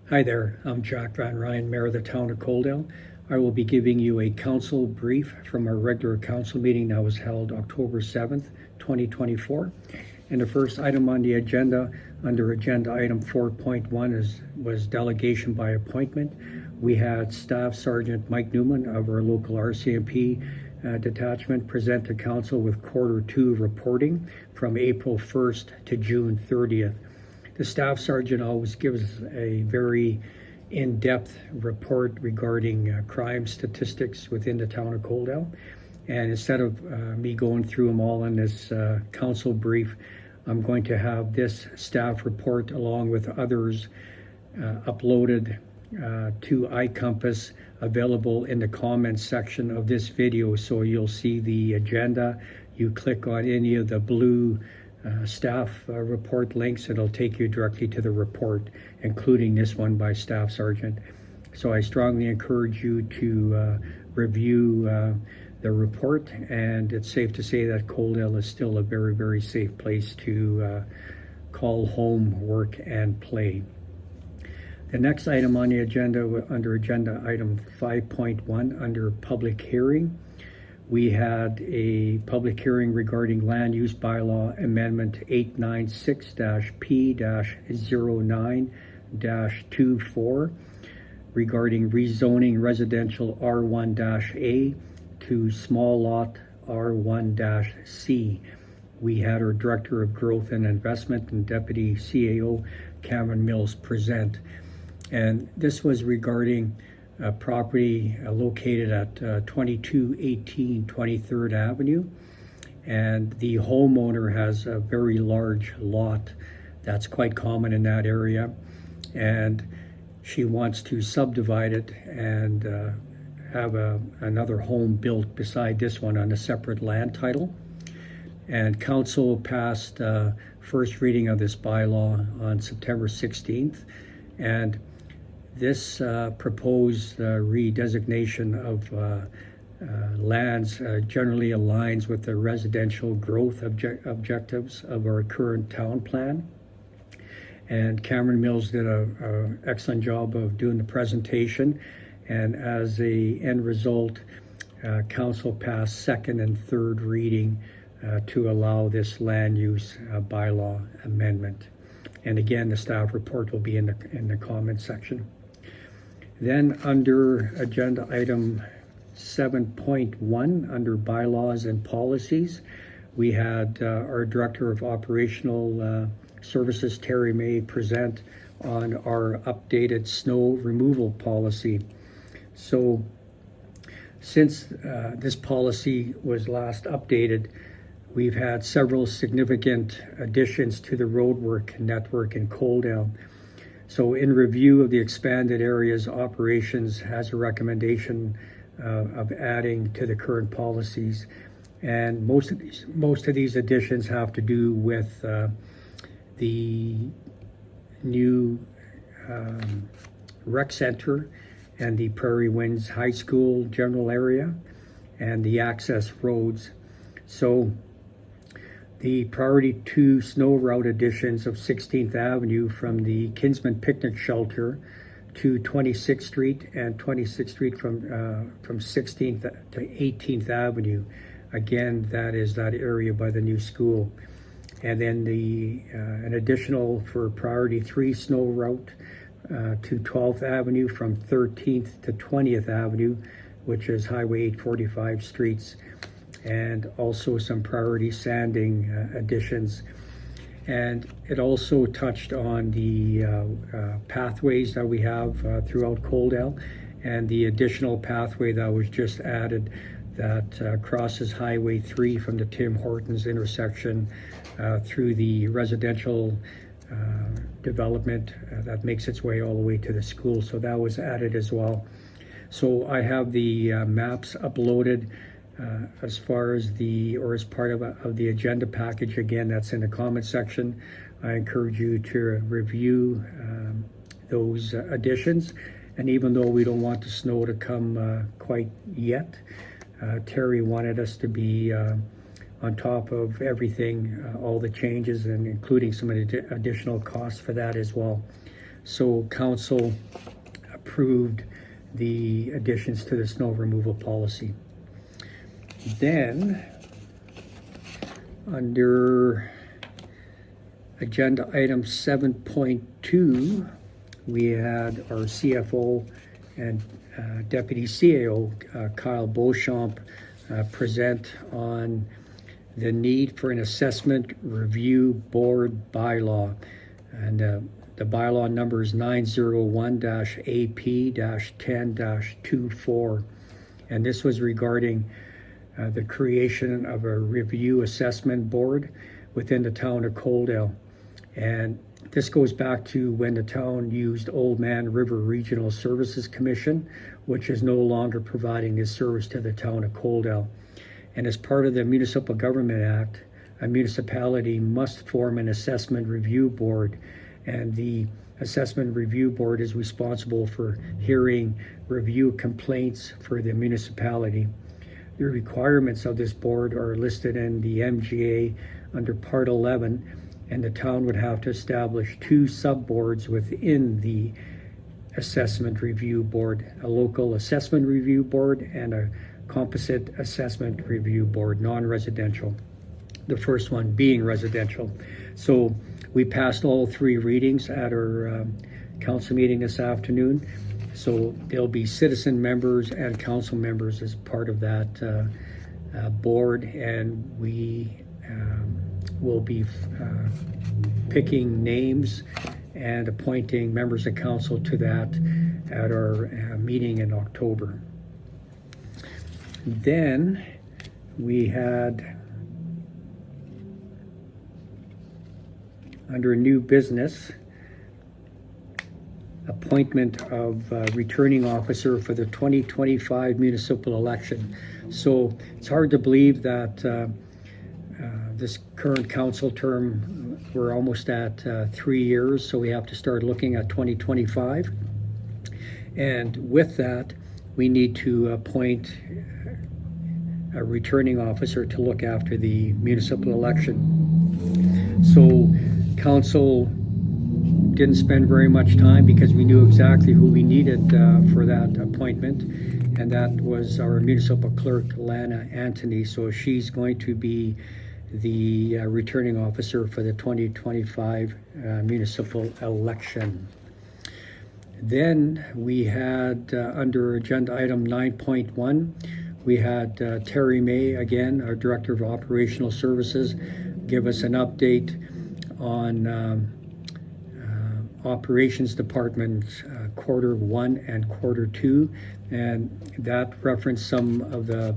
Hi there, I'm Jack Van Ryan, Mayor of the Town of Coaldale. I will be giving you a council brief from our regular council meeting that was held October 7th, 2024. And the first item on the agenda, under agenda item 4.1, was delegation by appointment. We had Staff Sergeant Mike Newman of our local RCMP detachment present to council with Q2 reporting from April 1st to June 30th. The staff sergeant always gives a very in-depth report regarding crime statistics within the town of Coaldale. And instead of me going through them all in this council brief, I'm going to have this staff report along with others uploaded to iCompass, available in the comments section of this video. So you'll see the agenda. You click on any of the blue staff report links, it'll take you directly to the report, including this one by Staff Sergeant. So I strongly encourage you to review the report, and it's safe to say that Coaldale is still a very, very safe place to call home, work, and play. The next item on the agenda, under agenda item 5.1, under public hearing, we had a public hearing regarding land use bylaw amendment 896-P-09-24 regarding rezoning residential R1-A to small lot R1-C. We had our Director of Growth and Investment and Deputy CAO Cameron Mills present. And this was regarding a property located at 2218 23rd Avenue. And the homeowner has a very large lot that's quite common in that area. And she wants to subdivide it and have another home built beside this one on a separate land title. And council passed first reading of this bylaw on September 16th. And this proposed redesignation of lands generally aligns with the residential growth objectives of our current town plan. And Cameron Mills did an excellent job of doing the presentation. And as a end result, council passed second and third reading to allow this land use bylaw amendment. And again, the staff report will be in the comment section. Then under agenda item 7.1, under bylaws and policies, we had our Director of Operational Services, Terry May, present on our updated snow removal policy. So since this policy was last updated, we've had several significant additions to the roadwork network in Coaldale. So in review of the expanded areas, operations has a recommendation of adding to the current policies. And most of these additions have to do with the new rec center and the Prairie Winds High School general area and the access roads. So the priority 2 snow route additions of 16th Avenue from the Kinsman Picnic Shelter to 26th Street and 26th Street from 16th to 18th Avenue. Again, that is that area by the new school. And then an additional for priority 3 snow route to 12th Avenue from 13th to 20th Avenue, which is Highway 845 streets. And also some priority sanding additions. And it also touched on the pathways that we have throughout Coaldale, and the additional pathway that was just added that crosses Highway 3 from the Tim Hortons intersection through the residential development that makes its way all the way to the school. So that was added as well. So I have the maps uploaded as far as as part of the agenda package. Again, that's in the comment section. I encourage you to review those additions. And even though we don't want the snow to come quite yet, Terry wanted us to be on top of everything, all the changes, and including some additional costs for that as well. So council approved the additions to the snow removal policy. Then, under agenda item 7.2, we had our CFO and Deputy CAO, Kyle Beauchamp, present on the need for an assessment review board bylaw. And the bylaw number is 901-AP-10-24. And this was regarding the creation of a review assessment board within the town of Coaldale. And this goes back to when the town used Old Man River Regional Services Commission, which is no longer providing this service to the town of Coaldale. And as part of the Municipal Government Act, a municipality must form an assessment review board, and the assessment review board is responsible for hearing review complaints for the municipality. The requirements of this board are listed in the MGA under Part 11, and the town would have to establish 2 sub-boards within the assessment review board, a local assessment review board and a composite assessment review board, non-residential. The first one being residential. So we passed all 3 readings at our council meeting this afternoon. So there'll be citizen members and council members as part of that board, and we will be picking names and appointing members of council to that at our meeting in October. Then we had, under new business, appointment of returning officer for the 2025 municipal election. So it's hard to believe that this current council term, we're almost at 3 years, so we have to start looking at 2025. And with that, we need to appoint a returning officer to look after the municipal election. So council didn't spend very much time because we knew exactly who we needed for that appointment, and that was our municipal clerk, Lana Anthony. So she's going to be the returning officer for the 2025 municipal election. Then we had under agenda item 9.1, we had Terry May, again, our Director of Operational Services, give us an update on Operations Department quarter 1 and quarter 2, and that referenced some of the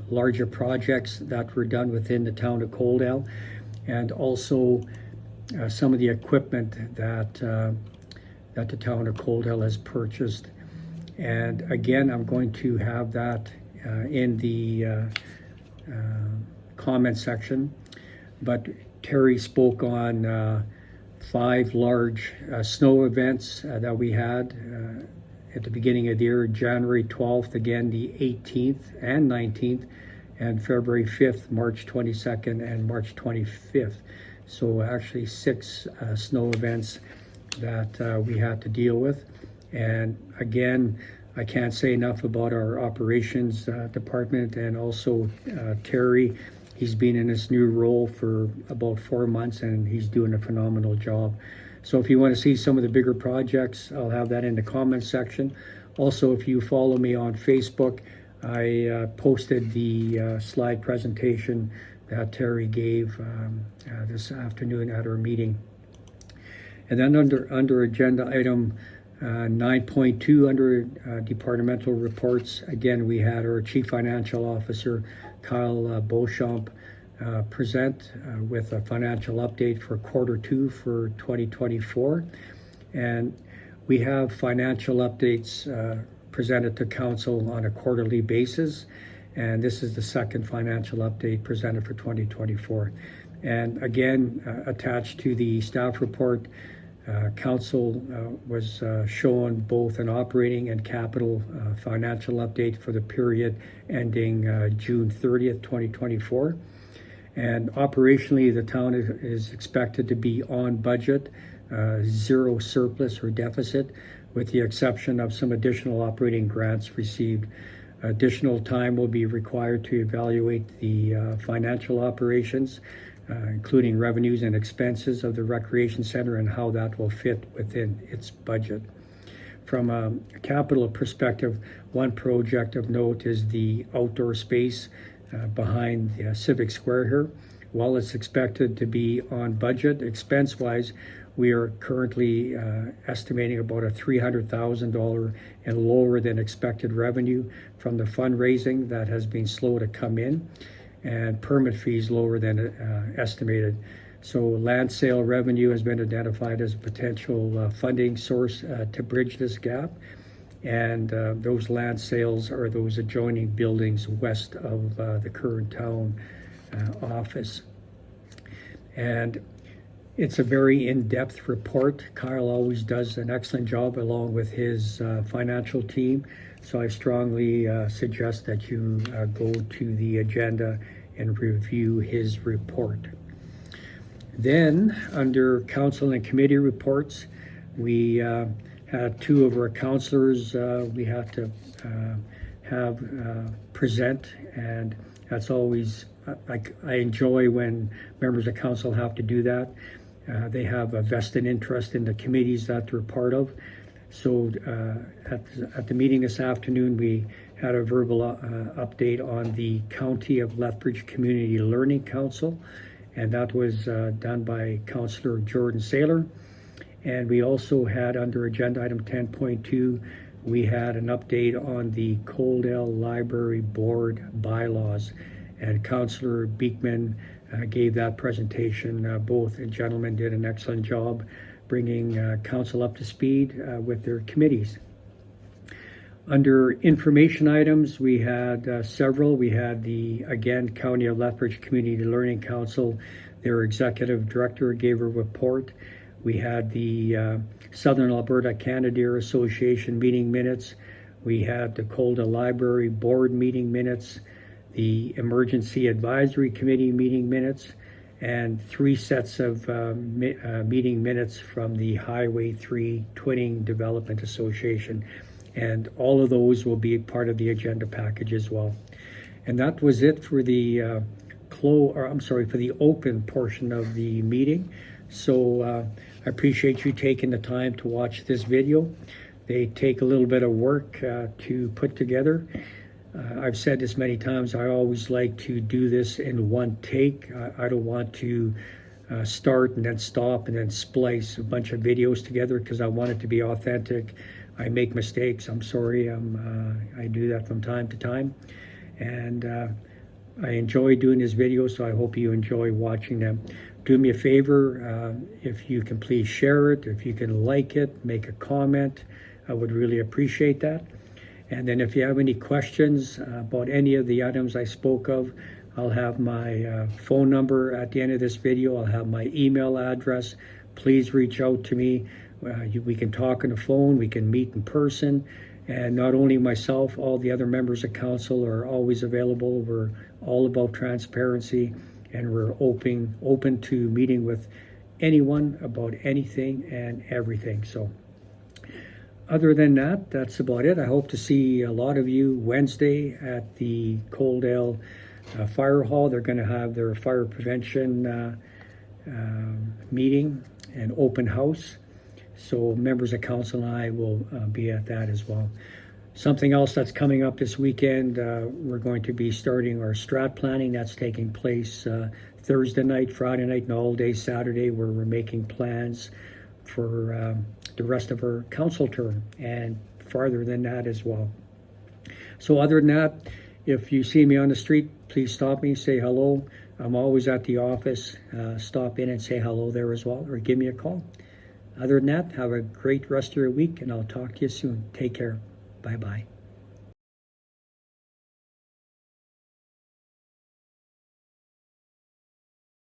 larger projects that were done within the town of Coaldale, and also some of the equipment that the town of Coaldale has purchased. And again, I'm going to have that in the comment section. But Terry spoke on 5 large snow events that we had at the beginning of the year: January 12th, again the 18th and 19th, and February 5th, March 22nd, and March 25th. So actually 6 snow events that we had to deal with. And again, I can't say enough about our operations department, and also Terry. He's been in this new role for about 4 months, and he's doing a phenomenal job. So if you want to see some of the bigger projects, I'll have that in the comments section. Also, if you follow me on Facebook, I posted the slide presentation that Terry gave this afternoon at our meeting. And then under agenda item 9.2, under departmental reports, again, we had our Chief Financial Officer, Kyle Beauchamp, present with a financial update for quarter 2 for 2024. And we have financial updates presented to council on a quarterly basis. And this is the second financial update presented for 2024. And again, attached to the staff report, council was shown both an operating and capital financial update for the period ending June 30th, 2024. And operationally, the town is expected to be on budget zero surplus or deficit, with the exception of some additional operating grants received. Additional time will be required to evaluate the financial operations, including revenues and expenses of the recreation center and how that will fit within its budget. From a capital perspective, one project of note is the outdoor space behind the Civic Square here. While it's expected to be on budget expense-wise, we are currently estimating about a $300,000 and lower than expected revenue from the fundraising that has been slow to come in, and permit fees lower than estimated. So land sale revenue has been identified as a potential funding source to bridge this gap. And those land sales are those adjoining buildings west of the current town office. And it's a very in-depth report. Kyle always does an excellent job along with his financial team. So I strongly suggest that you go to the agenda and review his report. Then, under council and committee reports, we had two of our councilors we have to have present, and that's always, I enjoy when members of council have to do that. They have a vested interest in the committees that they're part of. So at the meeting this afternoon, we had a verbal update on the County of Lethbridge Community Learning Council, and that was done by Councillor Jordan Saylor. And we also had, under agenda item 10.2, we had an update on the Coaldale Library Board bylaws, and Councillor Beekman gave that presentation. Both gentlemen did an excellent job bringing council up to speed with their committees. Under information items, we had several. We had the, again, County of Lethbridge Community Learning Council. Their executive director gave a report. We had the Southern Alberta Canadier Association meeting minutes. We had the Coaldale Library Board meeting minutes, the Emergency Advisory Committee meeting minutes, and 3 sets of meeting minutes from the Highway 3 Twinning Development Association. And all of those will be part of the agenda package as well. And that was it for the for the open portion of the meeting. So I appreciate you taking the time to watch this video. They take a little bit of work to put together. I've said this many times, I always like to do this in one take. I don't want to start and then stop and then splice a bunch of videos together, because I want it to be authentic. I make mistakes, I'm sorry, I do that from time to time. And I enjoy doing this video, so I hope you enjoy watching them. Do me a favor, if you can please share it, if you can like it, make a comment, I would really appreciate that. And then if you have any questions about any of the items I spoke of, I'll have my phone number at the end of this video. I'll have my email address. Please reach out to me. We can talk on the phone, we can meet in person, and not only myself, all the other members of council are always available. We're all about transparency, and we're open to meeting with anyone about anything and everything. So other than that, that's about it. I hope to see a lot of you Wednesday at the Coaldale Fire Hall. They're going to have their fire prevention meeting and open house. So members of council and I will be at that as well. Something else that's coming up this weekend, we're going to be starting our strat planning. That's taking place Thursday night, Friday night, and all day Saturday, where we're making plans for the rest of our council term and farther than that as well. So other than that, if you see me on the street, please stop me, say hello. I'm always at the office. Stop in and say hello there as well, or give me a call. Other than that, have a great rest of your week, and I'll talk to you soon. Take care. Bye-bye.